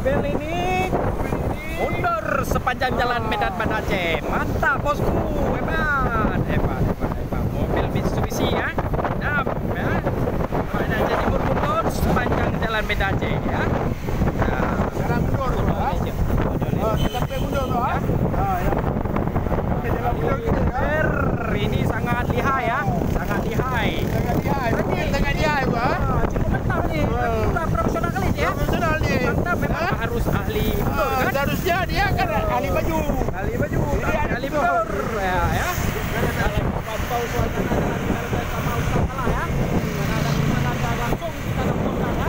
mobil ini mundur sepanjang jalan Medan Banda Aceh. Mantap bosku, hebat, hebat, hebat, hebat. Mobil Mitsubishi ya, nah, ya. Banda Aceh Timur mundur sepanjang jalan Medan Aceh ya. Nah, Jalan mundur, Pak. Kita pergi mundur, Pak. Ya. Jalan mundur kita, ya. Ini sangat lihai ya, sangat lihai. Sangat lihai, sangat lihai, Pak. Cukup mantap nih, udah profesional kali ya. Profesional nih. Mantap, memang harus ahli mundur kan? Seharusnya dia kan ahli baju. Ahli baju, ahli mundur ya. Dalam pantau suasana dengan kita bersama Ustaz Salah ya. Mana langsung kita lakukan ya.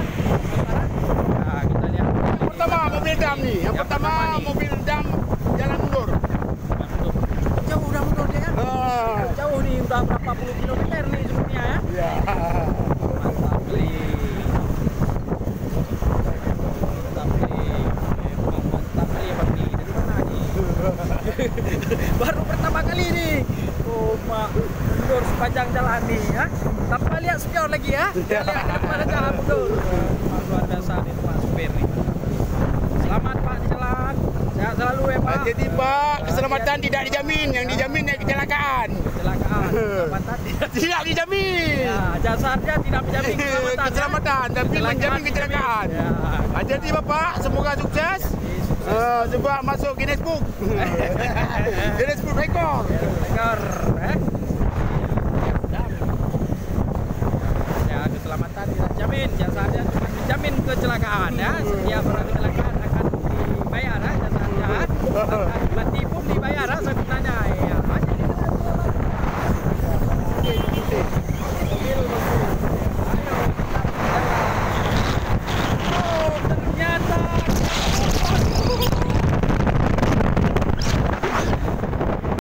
Nah, kita lihat. Yang pertama mobil dam nih. Yang pertama mobil dam jalan mundur. Jauh udah mundur dia kan? Jauh nih, udah berapa puluh kilometer nih sebenarnya ya. Ya. Mantap beli. Baru pertama kali nih. Oh, mundur sepanjang jalan nih ya. Tanpa lihat spion lagi ya. Lihat ke depan aja mundur. Luar biasa nih Pak supir nih. Selamat Pak di jalan. Sehat selalu ya Pak. Jadi Pak, keselamatan tidak dijamin. Yang dijamin ya kecelakaan. Kecelakaan. Keselamatan Tidak dijamin. ya, jasanya tidak menjamin keselamatan. Keselamatan, tapi menjamin kecelakaan. Ya. Jadi Bapak, semoga sukses. Coba masuk Guinness Book. Guinness Book rekor. Rekor, ya, keselamatan tidak jamin, jasanya cuma menjamin kecelakaan ya. Setiap orang kecelakaan akan dibayar ya jasanya. Mati pun dibayar ya sebenarnya ya.